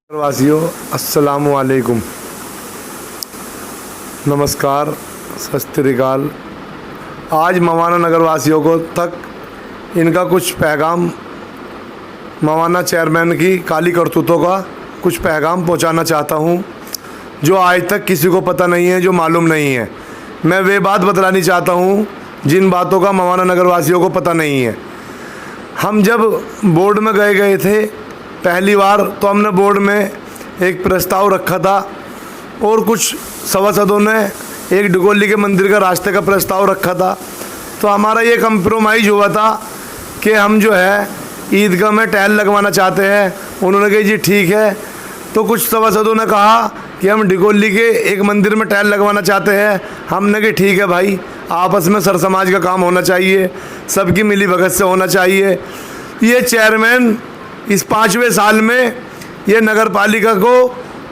वासियों अस्सलामु अलैकुम, नमस्कार, सत श्री अकाल। आज मवाना नगर वासियों को तक इनका कुछ पैगाम, मवाना चेयरमैन की काली करतूतों का कुछ पैगाम पहुंचाना चाहता हूं, जो आज तक किसी को पता नहीं है, जो मालूम नहीं है। मैं वे बात बतलानी चाहता हूं जिन बातों का मवाना नगर वासियों को पता नहीं है। हम जब बोर्ड में गए थे पहली बार, तो हमने बोर्ड में एक प्रस्ताव रखा था और कुछ सभासदों ने एक डिगोली के मंदिर का रास्ते का प्रस्ताव रखा था। तो हमारा ये कंप्रोमाइज़ हुआ था कि हम जो है ईदगाह में टाइल लगवाना चाहते हैं। उन्होंने कहा जी ठीक है। तो कुछ सभासदों ने कहा कि हम डिगोली के एक मंदिर में टाइल लगवाना चाहते हैं। हमने कहा ठीक है भाई, आपस में सर समाज का काम होना चाहिए, सबकी मिली भगत से होना चाहिए। ये चेयरमैन इस 5वें साल में ये नगर पालिका को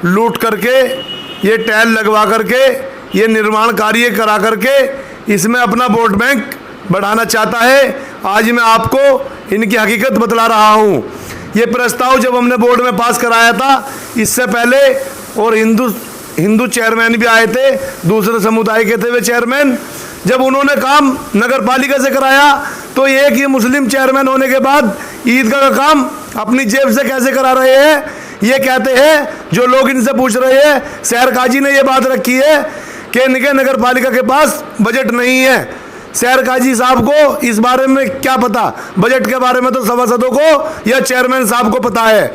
लूट करके, ये टाइल लगवा करके, ये निर्माण कार्य करा करके इसमें अपना वोट बैंक बढ़ाना चाहता है। आज मैं आपको इनकी हकीकत बतला रहा हूँ। ये प्रस्ताव जब हमने बोर्ड में पास कराया था, इससे पहले और हिंदू चेयरमैन भी आए थे, दूसरे समुदाय के थे वे चेयरमैन। जब उन्होंने काम नगर पालिका से कराया तो एक ये मुस्लिम चेयरमैन होने के बाद ईदगाह का काम अपनी जेब से कैसे करा रहे हैं। ये कहते हैं, जो लोग इनसे पूछ रहे हैं, शहर काजी ने ये बात रखी है कि इनके नगर पालिका के पास बजट नहीं है। शहर काजी साहब को इस बारे में क्या पता, बजट के बारे में तो सभासदों को या चेयरमैन साहब को पता है।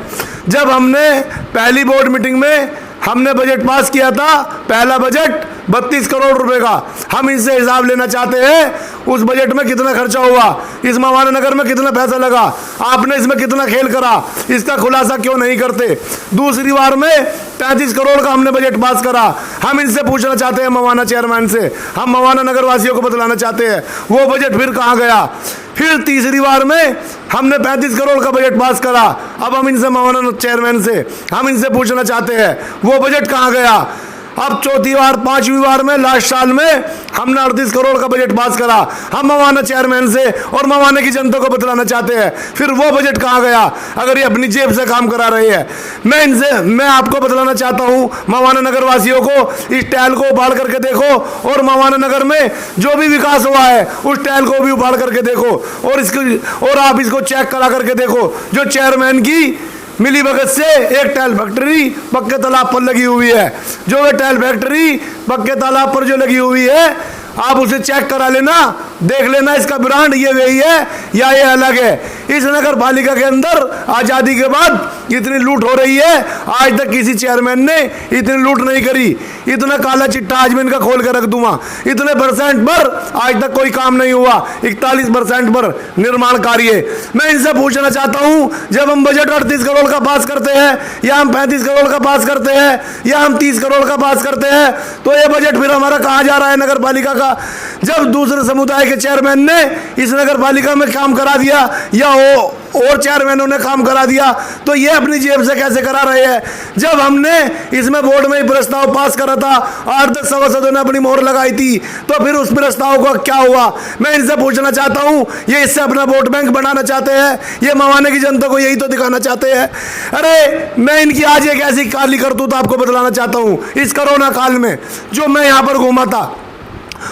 जब हमने पहली बोर्ड मीटिंग में हमने बजट पास किया था, पहला बजट 32 करोड़ रुपए का, हम इनसे हिसाब लेना चाहते हैं उस बजट में कितना खर्चा हुआ, इस मवाना नगर में कितना पैसा लगा, आपने इसमें कितना खेल करा, इसका खुलासा क्यों नहीं करते। दूसरी बार में 35 करोड़ का हमने बजट पास करा। हम इनसे पूछना चाहते हैं मवाना चेयरमैन से, हम मवाना नगर वासियों को बतलाना चाहते हैं वो बजट फिर कहाँ गया। फिर तीसरी बार में हमने 35 करोड़ का बजट पास करा। अब हम इनसे मवाना चेयरमैन से हम इनसे पूछना चाहते हैं वो बजट कहाँ गया। अब चौथी बार, 5वीं बार में, लास्ट साल में हमने 38 करोड़ का बजट पास करा। हम मवाना चेयरमैन से और मवाना की जनता को बतलाना चाहते हैं फिर वो बजट कहाँ गया, अगर ये अपनी जेब से काम करा रहे हैं। मैं आपको बतलाना चाहता हूँ मवाना नगर वासियों को, इस टाइल को उबाड़ करके देखो और मवाना नगर में जो भी विकास हुआ है उस टाइल को भी उबाड़ करके देखो और आप इसको चेक करा करके देखो। जो चेयरमैन की मिली भगत से एक टाइल फैक्ट्री पक्के तालाब पर लगी हुई है, जो वे टाइल फैक्ट्री पक्के तालाब पर जो लगी हुई है, आप उसे चेक करा लेना, देख लेना इसका ब्रांड ये वही है या ये अलग है। इस नगर पालिका के अंदर आज़ादी के बाद इतनी लूट हो रही है, आज तक किसी चेयरमैन ने इतनी लूट नहीं करी। इतना काला चिट्ठा आज मैं इनका खोल कर रख दूंगा। इतने % पर आज तक कोई काम नहीं हुआ, 41% पर निर्माण कार्य। मैं इनसे पूछना चाहता हूँ, जब हम बजट 38 करोड़ का पास करते हैं या हम 35 करोड़ का पास करते हैं या हम 30 करोड़ का पास करते हैं, तो ये बजट फिर हमारा कहाँ जा रहा है नगर पालिका का। जब दूसरे समुदाय के चेयरमैन ने इस नगर पालिका में काम करा दिया या और चेयरमैनों ने काम करा दिया, तो ये अपनी जेब से कैसे करा रहे हैं। जब हमने इसमें बोर्ड में प्रस्ताव पास करा था, 8-10 सभासदों ने अपनी मोहर लगाई थी, तो फिर उस प्रस्ताव का क्या हुआ। मैं इनसे पूछना चाहता हूं, ये इससे अपना वोट बैंक बनाना चाहते हैं, ये मवाने की जनता को यही तो दिखाना चाहते हैं। अरे मैं इनकी आज एक ऐसी काली करतूत आपको बतलाना चाहता हूं। इस कोरोना काल में जो मैं यहाँ पर घूमा था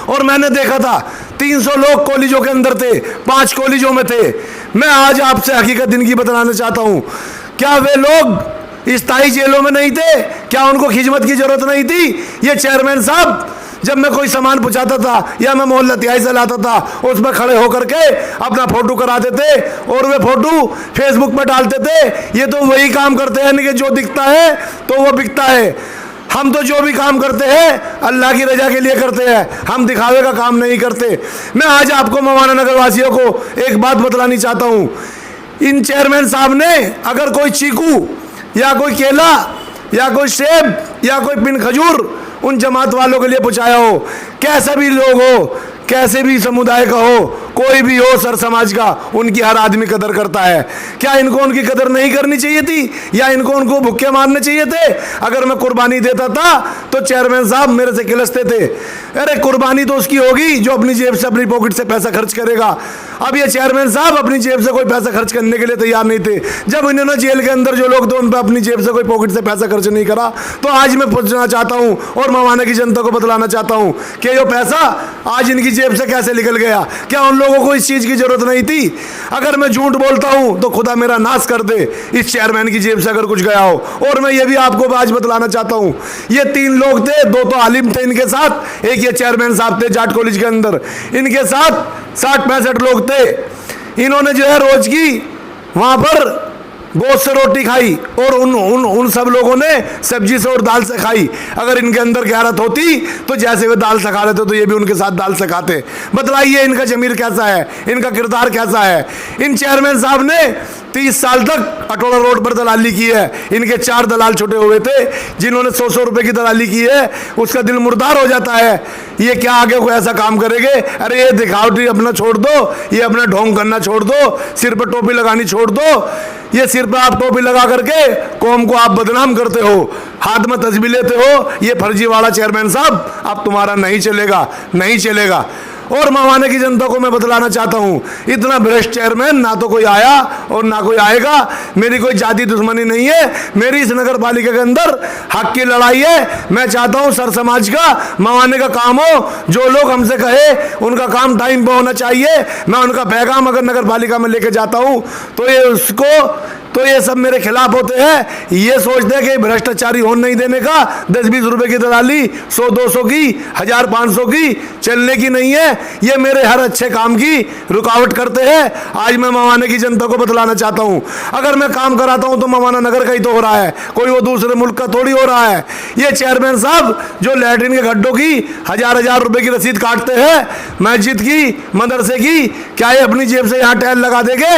और मैंने देखा था 300 लोग कॉलेजों के अंदर थे, 5 कॉलेजों में थे। मैं आज आपसे हकीकत इनकी बताना चाहता हूँ। क्या वे लोग स्थायी जेलों में नहीं थे? क्या उनको खिदमत की जरूरत नहीं थी? ये चेयरमैन साहब, जब मैं कोई सामान पहुंचाता था या मैं मोहल्ला तिहाई से लाता था, उसमें खड़े होकर के अपना फोटो कराते थे और वे फोटो फेसबुक पर डालते थे। ये तो वही काम करते हैं कि जो दिखता है तो वो बिकता है। हम तो जो भी काम करते हैं अल्लाह की रजा के लिए करते हैं, हम दिखावे का काम नहीं करते। मैं आज आपको मवाना नगर वासियों को एक बात बतलानी चाहता हूँ। इन चेयरमैन साहब ने अगर कोई चीकू या कोई केला या कोई सेब या कोई पिन खजूर उन जमात वालों के लिए पहुँचाया हो, कैसे भी लोग हो, कैसे भी समुदाय का हो, कोई भी हो सर समाज का, उनकी हर आदमी कदर करता है। क्या इनको उनकी कदर नहीं करनी चाहिए थी या इनको उनको भुक्के मारने चाहिए थे? अगर मैं कुर्बानी देता था तो तो चेयरमैन साहब मेरे से किलसते थे, अरे कुर्बानी तो उसकी होगी जो अपनी जेब से, अपनी पॉकेट से पैसा खर्च करेगा। अब ये चेयरमैन साहब अपनी जेब से कोई पैसा खर्च करने के लिए तैयार नहीं थे। जब इन्होंने जेल के अंदर जो लोग थे उन पर अपनी जेब से कोई पॉकेट से पैसा खर्च नहीं करा, तो आज मैं पूछना चाहता हूं और मवाना की जनता को बतलाना चाहता हूं कि ये पैसा आज इनकी जेब से कैसे निकल गया। क्या उन लोगों को इस चीज की जरूरत नहीं थी? अगर मैं झूठ बोलता हूं तो खुदा मेरा नाश कर दे, इस चेयरमैन की जेब से अगर कुछ गया हो। और मैं ये भी आपको आज बतलाना चाहता हूं, ये 3 लोग थे, 2 तो आलिम थे इनके साथ, एक ये चेयरमैन साहब थे जाट कॉलेज के अंदर, इनके साथ 60-65 लोग थे। इन्होंने जो है रोज की वहां पर गोश्त से रोटी खाई और उन सब लोगों ने सब्जी से और दाल से खाई। अगर इनके अंदर गैरत होती तो जैसे वे दाल से खा लेते तो ये भी उनके साथ दाल से खाते। बतलाइए इनका जमीर कैसा है, इनका किरदार कैसा है। इन चेयरमैन साहब ने 30 साल तक अटोला रोड पर दलाली की है। इनके 4 दलाल छुटे हुए थे जिन्होंने 100-100 रुपए की दलाली की है। उसका दिल मुर्दार हो जाता है, ये क्या आगे कोई ऐसा काम करेंगे? अरे ये दिखावटी अपना छोड़ दो, ये अपना ढोंग करना छोड़ दो, सिर पर टोपी लगानी छोड़ दो। ये सिर पर आप टोपी लगा करके कौम को आप बदनाम करते हो, हाथ में तस्बीह लेते हो। ये फर्जीवाड़ा चेयरमैन साहब अब तुम्हारा नहीं चलेगा, नहीं चलेगा। और मवाने की जनता को मैं बतलाना चाहता हूं, इतना भ्रष्ट चेयरमैन ना तो कोई आया और ना कोई आएगा। मेरी कोई जाति दुश्मनी नहीं है, मेरी इस नगर पालिका के अंदर हक की लड़ाई है। मैं चाहता हूं सर समाज का मवाने का काम हो, जो लोग हमसे कहे उनका काम टाइम पे होना चाहिए। मैं उनका पैगाम अगर नगर पालिका में लेके जाता हूं तो ये सब मेरे खिलाफ होते हैं। ये सोचते हैं कि भ्रष्टाचारी होने नहीं देने का, 10-20 रुपए की दलाली 100-200 की, 1000-500 की चलने की नहीं है। ये मेरे हर अच्छे काम की रुकावट करते हैं। आज मैं मवाने की जनता को बतलाना चाहता हूं, अगर मैं काम कराता हूं तो मवाना नगर का ही तो हो रहा है, कोई वो दूसरे मुल्क का थोड़ी हो रहा है। ये चेयरमैन साहब जो लैट्रिन के गड्ढों की 1000-1000 रुपए की रसीद काटते हैं, मस्जिद की, मदरसे की, क्या ये अपनी जेब से यहाँ टैल लगा देंगे?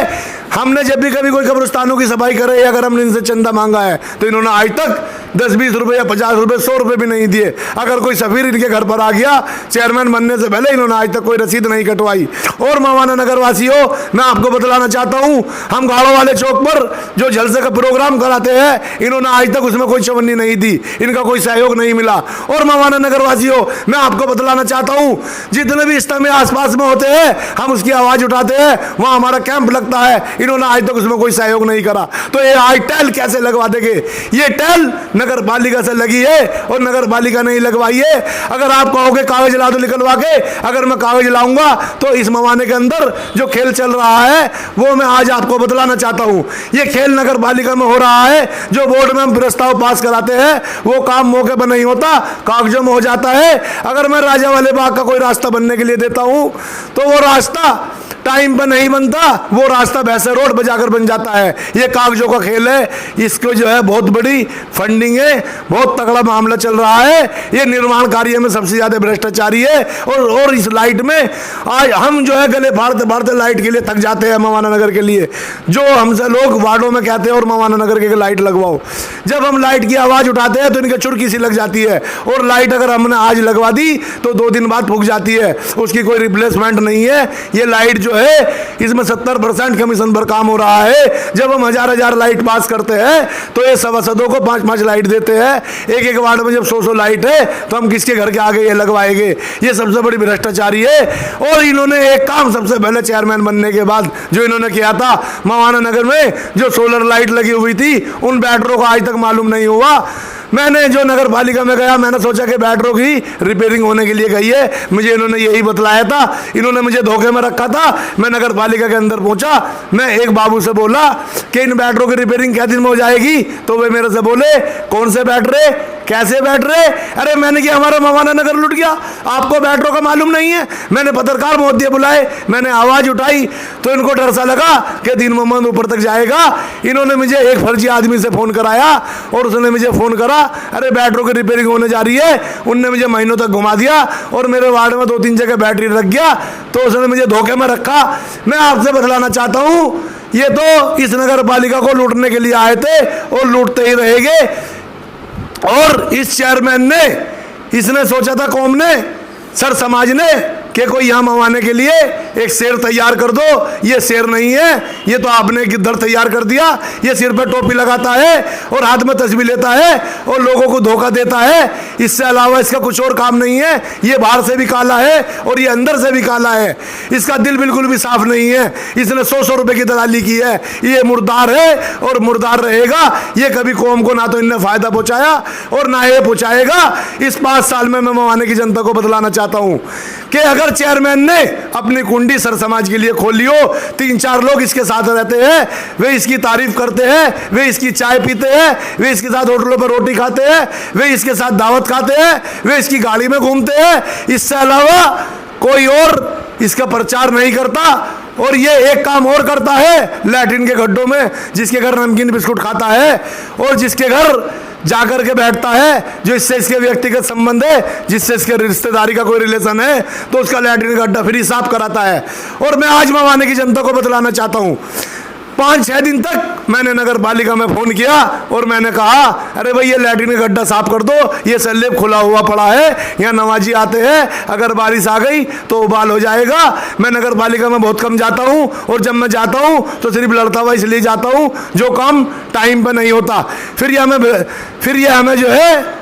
हमने जब भी कभी कोई कब्रिस्तानों की सफाई करे या अगर हमने इनसे चंदा मांगा है तो इन्होंने आज तक 10-20 रुपए या 50 रुपए 100 रुपए भी नहीं दिए। अगर कोई सफीर इनके घर पर आ गया चेयरमैन बनने से पहले, इन्होंने आज तक कोई रसीद नहीं कटवाई। और मवाना नगर वासियों, मैं आपको बतलाना चाहता हूं, हम गाड़ों वाले चौक पर जो जलसे का प्रोग्राम कराते हैं, इन्होंने आज तक उसमें कोई चवन्नी नहीं दी, इनका कोई सहयोग नहीं मिला। और मवाना नगर वासियों, मैं आपको बतलाना चाहता हूं, जितने भी इज्तिमा आसपास में होते हैं हम उसकी आवाज उठाते हैं, वहां हमारा कैंप लगता है, इन्होंने आज तक उसमें कोई सहयोग नहीं करा। तो ये आज टैल कैसे लगवा देंगे? ये टैल नगर पालिका से लगी है और नगर पालिका नहीं लगवाई है। अगर आप कहोगे कागज ला दो निकलवा के, अगर मैं कागज लाऊंगा तो इस मवाने के अंदर जो खेल चल रहा है वो मैं आज आपको बतलाना चाहता हूं। ये खेल नगर पालिका में हो रहा है, जो बोर्ड में हम प्रस्ताव पास कराते हैं वो काम मौके पर नहीं होता, कागजों में हो जाता है। अगर मैं राजा वाले बाग का कोई रास्ता बनने के लिए देता हूं तो वो रास्ता टाइम पर नहीं बनता, वो रास्ता भैंसे रोड पर जाकर बन जाता है। ये कागजों का खेल है, इसको जो है बहुत बड़ी फंडिंग है, बहुत तगड़ा मामला चल रहा है। ये निर्माण कार्य में सबसे ज्यादा भ्रष्टाचारी है। और इस लाइट में आज हम जो है गले फाड़ते फाड़ते लाइट के लिए थक जाते हैं मवाना नगर के लिए, जो हमसे लोग वार्डों में कहते हैं और मवाना नगर के लाइट लगवाओ। जब हम लाइट की आवाज उठाते हैं तो इनके चुरकी सी लग जाती है, और लाइट अगर हमने आज लगवा दी तो 2 दिन बाद फूक जाती है, उसकी कोई रिप्लेसमेंट नहीं है। ये लाइट जो है इसमें 70% कमीशन पर काम हो रहा है। जब हम 1000-1000 लाइट पास करते हैं तो ये सभासदों को 5-5 लाइट देते हैं। एक वार्ड में जब 100-100 लाइट है तो हम किसके घर के आगे ये लगवाएंगे? ये सबसे बड़ी भ्रष्टाचारी है। और इन्होंने एक काम सबसे पहले चेयरमैन बनने के बाद जो इन्होंने किया था, मवाना नगर में जो सोलर लाइट लगी हुई थी उन बैटरों को आज तक मालूम नहीं हुआ। मैंने जो नगर पालिका में गया, मैंने सोचा कि बैटरों की रिपेयरिंग होने के लिए गई है, मुझे इन्होंने यही बतलाया था। इन्होंने मुझे धोखे में रखा था। मैं नगर पालिका के अंदर पहुंचा, मैं एक बाबू से बोला कि इन बैटरों की रिपेयरिंग क्या दिन में हो जाएगी? तो वे मेरे से बोले कौन से बैटरे, कैसे बैटरे? अरे मैंने कहा हमारा मवाना नगर लुट गया, आपको बैटरों का मालूम नहीं है? मैंने पत्रकार महोदय बुलाए, मैंने आवाज उठाई तो इनको डर सा लगा कि दीन मोहम्मद ऊपर तक जाएगा। इन्होंने मुझे एक फर्जी आदमी से फोन कराया और उसने मुझे फोन करा, अरे बैटरों की रिपेयरिंग होने जा रही है। उनने मुझे महीनों तक घुमा दिया और मेरे वार्ड में 2-3 जगह बैटरी रख गया, तो उसने मुझे धोखे में रखा। मैं आपसे बतलाना चाहता हूं, ये तो इस नगर पालिका को लूटने के लिए आए थे और लूटते ही रहेंगे। और इस चेयरमैन ने, इसने सोचा था कौम ने, सर समाज ने कि कोई यहाँ मवाने के लिए एक शेर तैयार कर दो। ये शेर नहीं है, ये तो आपने गिद्दड़ तैयार कर दिया। ये सिर पे टोपी लगाता है और हाथ में तस्बीह लेता है और लोगों को धोखा देता है। इससे अलावा इसका कुछ और काम नहीं है। ये बाहर से भी काला है और ये अंदर से भी काला है। इसका दिल बिल्कुल भी साफ नहीं है। इसने 100 रुपए की दलाली की है। ये मुर्दार है और मुर्दार रहेगा। ये कभी कौम को ना तो इनने फायदा पहुंचाया और ना ये पहुंचाएगा। इस 5 साल में मैं मवाने की जनता को बतलाना चाहता हूं कि अगर चेयरमैन ने अपनी कुंडी सर समाज के लिए खोली हो, 3-4 लोग इसके साथ रहते हैं, वे इसकी तारीफ करते हैं, वे इसकी चाय पीते हैं, वे इसके साथ होटलों पर रोटी खाते हैं, वे इसके साथ दावत खाते हैं, वे इसकी गाड़ी में घूमते हैं, इससे अलावा कोई और इसका प्रचार नहीं करता। और ये एक काम और करता है लैट्रिन के गड्ढों में, जिसके घर नमकीन बिस्कुट खाता है और जिसके घर जाकर के बैठता है, जो इससे इसके व्यक्तिगत संबंध है, जिससे इसके रिश्तेदारी का कोई रिलेशन है, तो उसका लैट्रिन का गड्ढा फ्री साफ कराता है। और मैं आज मवाने की जनता को बतलाना चाहता हूँ, 5-6 दिन तक मैंने नगर पालिका में फ़ोन किया और मैंने कहा अरे भाई ये लैट्रिन का गड्ढा साफ कर दो, ये सैलेब खुला हुआ पड़ा है, यहाँ नवाजी आते हैं, अगर बारिश आ गई तो उबाल हो जाएगा। मैं नगर पालिका में बहुत कम जाता हूँ और जब मैं जाता हूँ तो सिर्फ लड़ता हुआ इसलिए जाता हूँ जो काम टाइम पर नहीं होता। फिर ये हमें जो है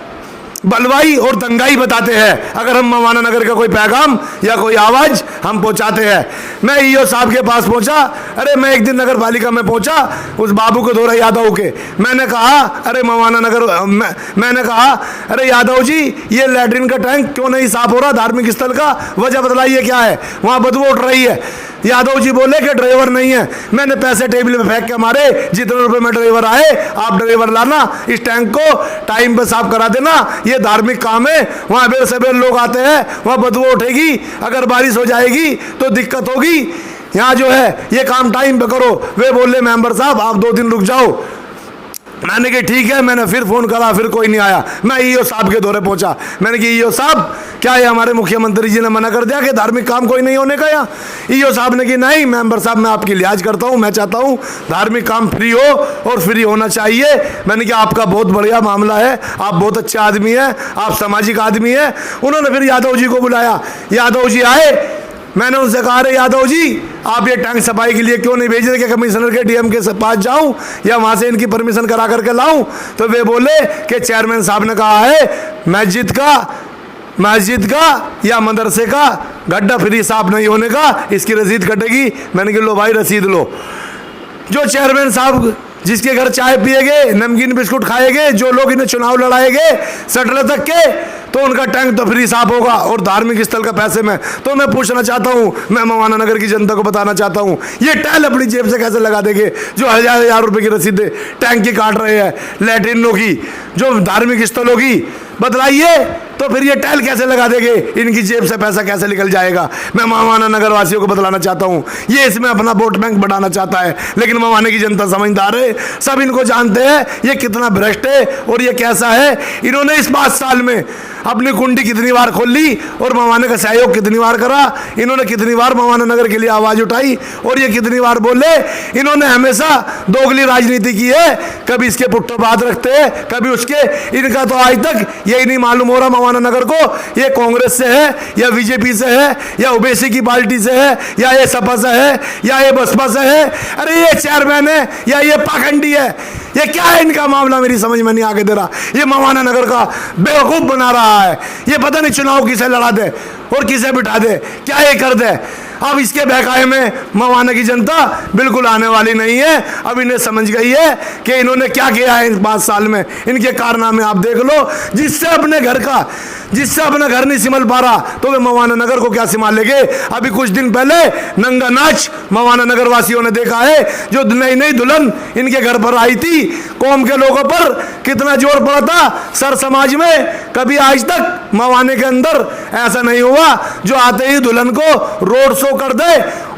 बलवाई और दंगाई बताते हैं अगर हम मवाना नगर का कोई पैगाम या कोई आवाज़ हम पहुंचाते हैं। मैं ईओ साहब के पास पहुंचा। अरे मैं एक दिन नगर पालिका में पहुंचा, उस बाबू को धोरा यादव के, मैंने कहा अरे मवाना नगर मैंने कहा अरे यादव जी ये लैट्रिन का टैंक क्यों नहीं साफ हो रहा धार्मिक स्थल का, वजह बतलाइए क्या है, वहाँ बदबू उठ रही है। यादव जी बोले कि ड्राइवर नहीं है। मैंने पैसे टेबल पे फेंक के मारे, जितने रुपए में ड्राइवर आए आप ड्राइवर लाना, इस टैंक को टाइम पे साफ करा देना, ये धार्मिक काम है, वहाँ बेर से बेर लोग आते हैं, वहाँ बदबू उठेगी, अगर बारिश हो जाएगी तो दिक्कत होगी, यहाँ जो है ये काम टाइम पे करो। वे बोले मेंबर साहब आप 2 दिन रुक जाओ। मैंने कहा ठीक है। मैंने फिर फ़ोन करा, फिर कोई नहीं आया। मैं ईओ साहब के दौरे पहुंचा। मैंने कहा ईओ साहब क्या ये हमारे मुख्यमंत्री जी ने मना कर दिया कि धार्मिक काम कोई नहीं होने का यहाँ? ईओ साहब ने कहा नहीं मेंबर साहब मैं आपकी लिहाज करता हूँ, मैं चाहता हूँ धार्मिक काम फ्री हो और फ्री होना चाहिए। मैंने कहा आपका बहुत बढ़िया मामला है, आप बहुत अच्छे आदमी हैं, आप सामाजिक आदमी हैं। उन्होंने फिर यादव जी को बुलाया, यादव जी आए। मैंने उनसे कहा अरे यादव जी आप ये टैंक सफाई के लिए क्यों नहीं भेज रहे कि कमिश्नर के डीएम के पास जाऊं या वहाँ से इनकी परमिशन करा करके लाऊं? तो वे बोले कि चेयरमैन साहब ने कहा है मस्जिद का या मदरसे का गड्ढा फ्री साफ नहीं होने का, इसकी रसीद कटेगी। मैंने कहा लो भाई रसीद लो। जो चेयरमैन साहब जिसके घर चाय पिएगे, नमकीन बिस्कुट खाएंगे, जो लोग इन्हें चुनाव लड़ाएंगे सटले तक के, तो उनका टैंक तो फ्री साफ होगा और धार्मिक स्थल का पैसे में। तो मैं पूछना चाहता हूँ, मैं मवाना नगर की जनता को बताना चाहता हूँ, ये टैल अपनी जेब से कैसे लगा देंगे जो 1000 रुपए की रसीदें टैंक की काट रहे हैं, लैट्रिनों की, जो धार्मिक स्थलों की? बतलाइए तो फिर ये टैल कैसे लगा देंगे, इनकी जेब से पैसा कैसे निकल जाएगा? मैं मवाना नगर वासियों को बतलाना चाहता हूँ, ये इसमें अपना वोट बैंक बढ़ाना चाहता है, लेकिन मवाने की जनता समझदार है, सब इनको जानते हैं ये कितना भ्रष्ट है और ये कैसा है। इन्होंने इस 5 साल में अपनी कुंडी कितनी बार खोल ली और मवाने का सहयोग कितनी बार करा, इन्होंने कितनी बार मवाना नगर के लिए आवाज़ उठाई और ये कितनी बार बोले। इन्होंने हमेशा दोगली राजनीति की है, कभी इसके पुट्ठो बात रखते हैं, कभी उसके। इनका तो आज तक यही नहीं मालूम हो रहा मवाना नगर को ये कांग्रेस से है या बीजेपी से है या ओबीसी की पार्टी से है या ये सपा से है या ये बसपा से है। अरे ये चेयरमैन है या ये पाखंडी है, ये क्या है इनका मामला? मेरी समझ में नहीं आगे दे रहा। ये मवाना नगर का बेवकूफ़ बना रहा है, ये पता नहीं चुनाव किसे लड़ा दे और किसे बिठा दे, क्या ये कर दे। अब इसके बहकावे में मवाना की जनता बिल्कुल आने वाली नहीं है। अब इन्हें समझ गई है कि इन्होंने क्या किया है इन 5 साल में, इनके कारनामे आप देख लो। जिससे अपना घर नहीं संभाल पा रहा तो वे मवाना नगर को क्या संभाल लेंगे? अभी कुछ दिन पहले नंगा नाच मवाना नगर वासियों ने देखा है, जो नई दुल्हन इनके घर पर आई थी, कौम के लोगों पर कितना जोर पड़ा था सर समाज में। कभी आज तक मवाने के अंदर ऐसा नहीं हुआ जो आते ही दुल्हन को रोड शो कर दे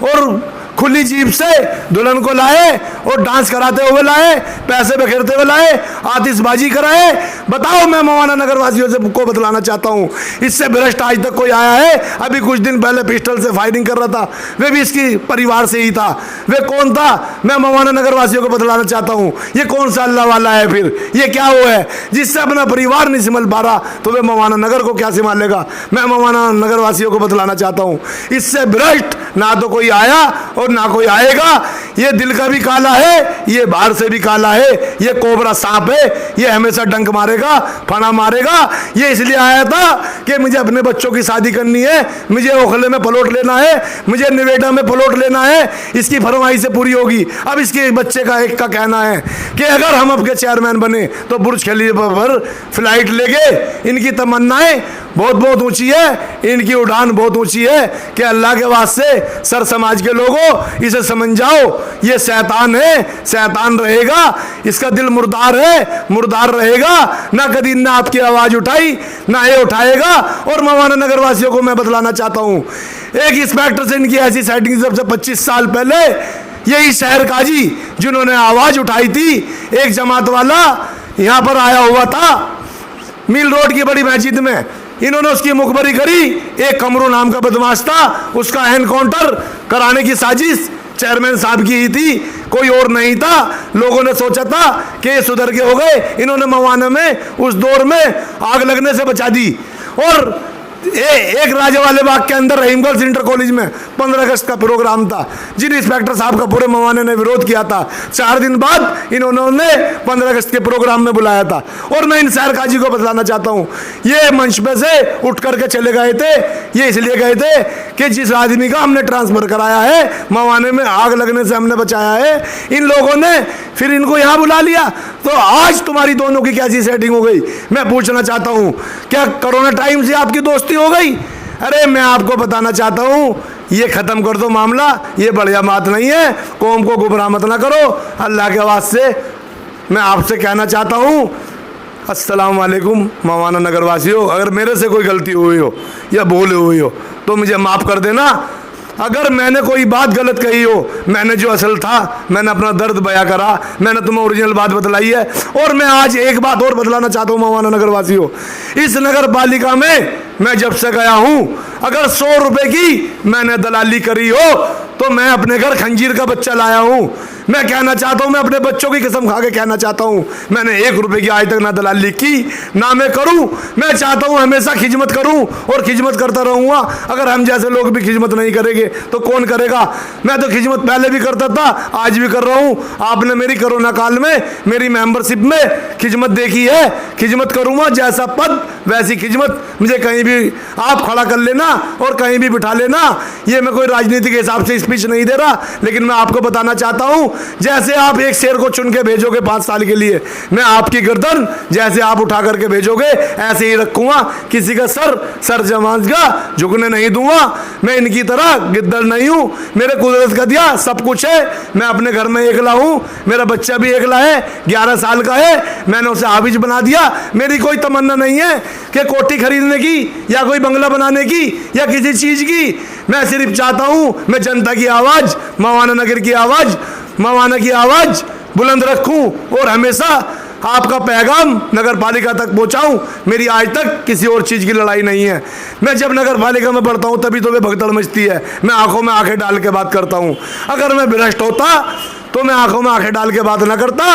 और खुली जीप से दुल्हन को लाए और डांस कराते हुए लाए, पैसे बखेरते हुए लाए, आतिशबाजी कराए, बताओ, मैं मवाना नगर वासियों से को बतलाना चाहता हूँ, इससे भ्रष्ट आज तक कोई आया है? अभी कुछ दिन पहले पिस्टल से फायरिंग कर रहा था, वे भी इसकी परिवार से ही था। वे कौन था? मैं मवाना नगर वासियों को बतलाना चाहता हूँ। ये कौन सा अल्लाह वाला है? फिर ये क्या वो है जिससे अपना परिवार नहीं संभाल पा रहा, तो वे मवाना नगर को क्या संभालेगा? मैं मवाना नगर वासियों को बतलाना चाहता हूँ, इससे भ्रष्ट ना तो कोई आया और ना कोई आएगा। ये दिल का भी काला है, ये बाहर से भी काला है, ये कोबरा सांप है, ये हमेशा डंक मारेगा, फना मारेगा। ये इसलिए आया था कि मुझे अपने बच्चों की शादी करनी है, मुझे ओखले में प्लॉट लेना है, मुझे निवेदा में प्लॉट लेना है, इसकी फरमाइश से पूरी होगी। अब इसके बच्चे का एक का कहना है कि अगर हम आपके चेयरमैन बने तो बुर्ज खलीफा पर फ्लाइट लेंगे। इनकी तमन्नाएं बहुत बहुत ऊंची है, इनकी उड़ान बहुत ऊंची है कि अल्लाह के वास्ते सर समाज के लोगों इसे समझ जाओ, ये शैतान है, शैतान रहेगा, इसका दिल मुर्दार है, मुर्दार रहेगा। ना कभी ना आपकी आवाज उठाई, ना ये उठाएगा। और मवाना नगर वासियों को मैं बतलाना चाहता हूँ, एक इंस्पेक्टर से इनकी ऐसी सेटिंग जब से 25 साल पहले यही शहर काजी जिन्होंने आवाज उठाई थी, एक जमात वाला यहाँ पर आया हुआ था मिल रोड की बड़ी मस्जिद में, इन्होंने उसकी मुखबरी करी। एक कमरू नाम का बदमाश था, उसका एनकाउंटर कराने की साजिश चेयरमैन साहब की ही थी, कोई और नहीं था। लोगों ने सोचा था कि ये सुधर के हो गए, इन्होंने मवाना में उस दौर में आग लगने से बचा दी। और एक राजा वाले बाग के अंदर रहीमगंज इंटर कॉलेज में 15 अगस्त का प्रोग्राम था, जिन इंस्पेक्टर साहब का पूरे मवाने ने विरोध किया था। 4 दिन बाद इन्होंने 15 अगस्त के प्रोग्राम में बुलाया था। और मैं इन शहर काजी को बतलाना चाहता हूँ, ये मंच पे से उठ करके चले गए थे, ये इसलिए गए थे कि जिस आदमी का हमने ट्रांसफर कराया है, मवाने में आग लगने से हमने बचाया है, इन लोगों ने फिर इनको यहाँ बुला लिया। तो आज तुम्हारी दोनों की कैसी सेटिंग हो गई? मैं पूछना चाहता हूँ, क्या कोरोना टाइम से आपकी दोस्ती हो गई? अरे मैं आपको बताना चाहता हूँ, ये ख़त्म कर दो मामला, ये बढ़िया बात नहीं है। कौम को गुमराह मत ना करो। अल्लाह के वास्ते मैं आपसे कहना चाहता हूँ, अस्सलाम वालेकुम मवाना नगर वासियों, अगर मेरे से कोई गलती हुई हो या भूल हुई हो तो मुझे माफ़ कर देना। अगर मैंने कोई बात गलत कही हो, मैंने जो असल था, मैंने अपना दर्द बयां करा, मैंने तुम्हें ओरिजिनल बात बतलाई है। और मैं आज एक बात और बतलाना चाहता हूँ मवाना नगर वासियों, इस नगर पालिका में मैं जब से गया हूँ, अगर 100 रुपए की मैंने दलाली करी हो तो मैं अपने घर खंजीर का बच्चा लाया हूँ। मैं कहना चाहता हूँ, मैं अपने बच्चों की कसम खा के कहना चाहता हूँ, मैंने 1 रुपए की आज तक ना दलाली की ना मैं करूँ। मैं चाहता हूँ हमेशा खिदमत करूँ और खिदमत करता रहूँगा। अगर हम जैसे लोग भी खिदमत नहीं करेंगे तो कौन करेगा? मैं तो खिदमत पहले भी करता था, आज भी कर रहा हूँ। आपने मेरी कोरोना काल में मेरी मेंबरशिप में खिदमत देखी है, खिदमत करूँगा। जैसा पद वैसी खिदमत, मुझे कहीं भी आप खड़ा कर लेना और कहीं भी बिठा लेना। ये मैं कोई राजनीति के हिसाब से स्पीच नहीं दे रहा, लेकिन मैं आपको बताना चाहता हूँ, जैसे आप एक शेर को चुन के भेजोगे 5 साल के लिए, मैं आपकी गर्दन जैसे आप उठा करके भेजोगे ऐसे ही रखूंगा। किसी का सर जमाज का झुकने नहीं दूंगा। मैं इनकी तरह गिद्दड़ नहीं हूँ, मेरे कुदरत का दिया सब कुछ है। मैं अपने घर में एकला हूँ, मेरा बच्चा भी एकला है, 11 साल का है, मैंने उसे हाफिज बना दिया। मेरी कोई तमन्ना नहीं है कि कोठी खरीदने की या कोई बंगला बनाने की या किसी चीज़ की। मैं सिर्फ चाहता हूँ मैं जनता की आवाज़, मवाना नगर की आवाज़, मवाना की आवाज़ बुलंद रखूं और हमेशा आपका पैगाम नगर पालिका तक पहुंचाऊं। मेरी आज तक किसी और चीज़ की लड़ाई नहीं है। मैं जब नगर पालिका में पढ़ता हूं तभी तो वे भगदड़ मचती है, मैं आंखों में आंखें डाल के बात करता हूं। अगर मैं भ्रष्ट होता तो मैं आंखों में आंखें डाल के बात ना करता।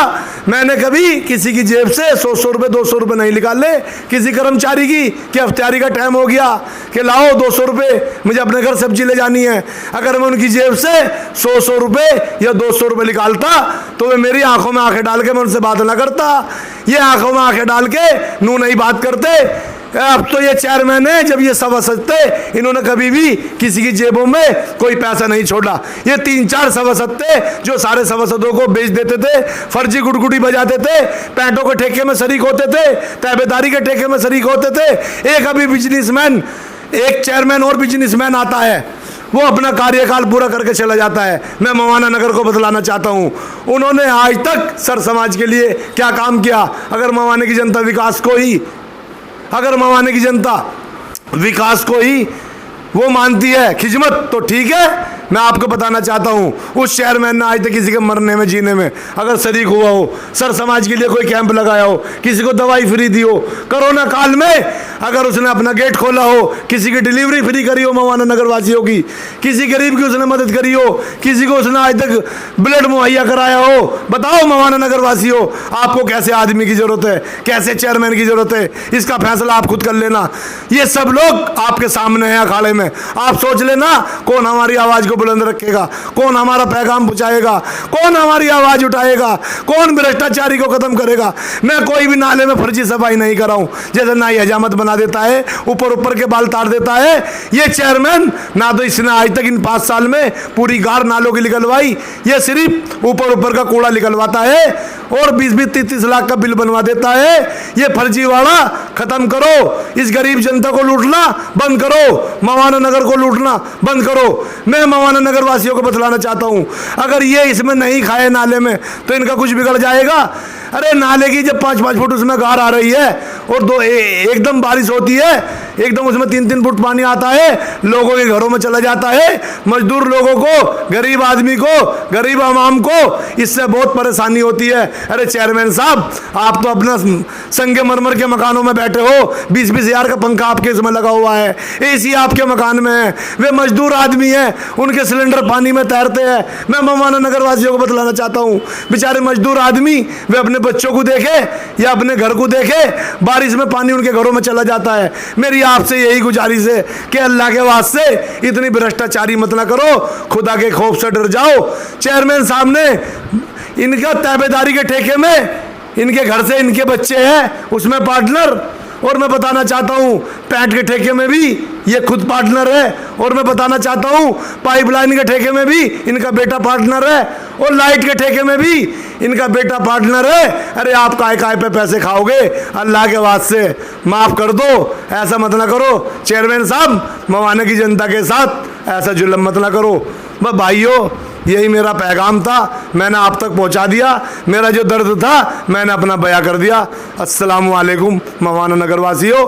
मैंने कभी किसी की जेब से 100 रुपये 200 रुपये नहीं निकाले किसी कर्मचारी की कि हफ्तारी का टाइम हो गया कि लाओ 200 रुपये मुझे अपने घर सब्जी ले जानी है। अगर मैं उनकी जेब से 100 रुपये या 200 रुपये निकालता तो वे मेरी आंखों में आंखें डाल के मैं उनसे बात ना करता। ये आंखों में आंखें डाल के नू नहीं बात करते। अब तो ये चेयरमैन है, जब ये सभासद थे इन्होंने कभी भी किसी की जेबों में कोई पैसा नहीं छोड़ा। ये 3-4 सभासद थे जो सारे सभासदों को बेच देते थे, फर्जी गुड़गुड़ी बजाते थे, पैंटों के ठेके में शरीक होते थे, तहबेदारी के ठेके में शरीक होते थे। एक अभी बिजनेसमैन, एक चेयरमैन और बिजनेसमैन आता है, वो अपना कार्यकाल पूरा करके चला जाता है। मैं मवाना नगर को बतलाना चाहता हूँ, उन्होंने आज तक सर समाज के लिए क्या काम किया? अगर मवाने की जनता विकास को ही, अगर मवाने की जनता विकास को ही वो मानती है खिदमत, तो ठीक है, मैं आपको बताना चाहता हूँ, उस चेयरमैन ने आज तक किसी के मरने में जीने में अगर शरीक हुआ हो, सर समाज के लिए कोई कैंप लगाया हो, किसी को दवाई फ्री दी हो, कोरोना काल में अगर उसने अपना गेट खोला हो, किसी की डिलीवरी फ्री करी हो मवाना नगर वासियों की, किसी गरीब की उसने मदद करी हो, किसी को उसने आज तक ब्लड मुहैया कराया हो, बताओ मवाना नगर वासियों आपको कैसे आदमी की जरूरत है, कैसे चेयरमैन की जरूरत है, इसका फैसला आप खुद कर लेना। ये सब लोग आपके सामने हैं अखाड़े में, आप सोच लेना कौन हमारी आवाज को बुलंद रखेगा, कौन हमारा पैगाम पहुंचाएगा, कौन हमारी आवाज उठाएगा, कौन भ्रष्टाचारी को खत्म करेगा। मैं कोई भी नाले में फर्जी सफाई नहीं कर रहा हूं, जैसे ना ये हजामत बना देता है, ऊपर के बाल तार देता है ये चेयरमैन, ना तो इसने आज तक इन 5 साल में पूरी गार नालों की निकलवाई, ये सिर्फ ऊपर का कूड़ा निकलवाता है और 20-20, 30-30 लाख का बिल बनवा देता है। ये फर्जीवाड़ा खत्म करो, इस गरीब जनता को लूटना बंद करो, मवाना नगर को लूटना बंद करो। मैं मवाना नगर वासियों को बतलाना चाहता हूं, अगर ये इसमें नहीं खाए नाले में तो इनका कुछ बिगड़ जाएगा। अरे नाले की जब 5-5 फुट उसमें गार आ रही है और एकदम बारिश होती है, एकदम उसमें 3-3 फुट पानी आता है, लोगों के घरों में चला जाता है, मजदूर लोगों को, गरीब आदमी को, गरीब आवाम को इससे बहुत परेशानी होती है। अरे चेयरमैन साहब, आप तो अपना संगे मरमर के मकानों में बैठे हो, 20-20 हज़ार का पंखा आपके इसमें लगा हुआ है, एसी आपके मकान में है, वे मजदूर आदमी हैं, उनके सिलेंडर पानी में तैरते हैं। मैं मवाना नगर वासियों को बतलाना चाहता हूँ, बेचारे मजदूर आदमी वे अपने बच्चों को देखे या अपने घर को देखे, बारिश में पानी उनके घरों में चला जाता है। मेरी आपसे यही गुजारिश है कि अल्लाह के वास्ते इतनी भ्रष्टाचारी मत ना करो, खुदा के खौफ से डर जाओ। चेयरमैन साहब ने इनका ताबेदारी के ठेके में इनके घर से इनके बच्चे हैं उसमें पार्टनर, और मैं बताना चाहता हूँ पैंट के ठेके में भी ये खुद पार्टनर है, और मैं बताना चाहता हूँ पाइपलाइन के ठेके में भी इनका बेटा पार्टनर है, और लाइट के ठेके में भी इनका बेटा पार्टनर है। अरे आप काय पे पैसे खाओगे, अल्लाह के वास्ते माफ़ कर दो, ऐसा मत ना करो। चेयरमैन साहब, मवाना की जनता के साथ ऐसा जुल्म मत ना करो। बस भाइयों, यही मेरा पैगाम था, मैंने आप तक पहुंचा दिया, मेरा जो दर्द था मैंने अपना बयां कर दिया। अस्सलामु अलैकुम मवाना नगर वासियों।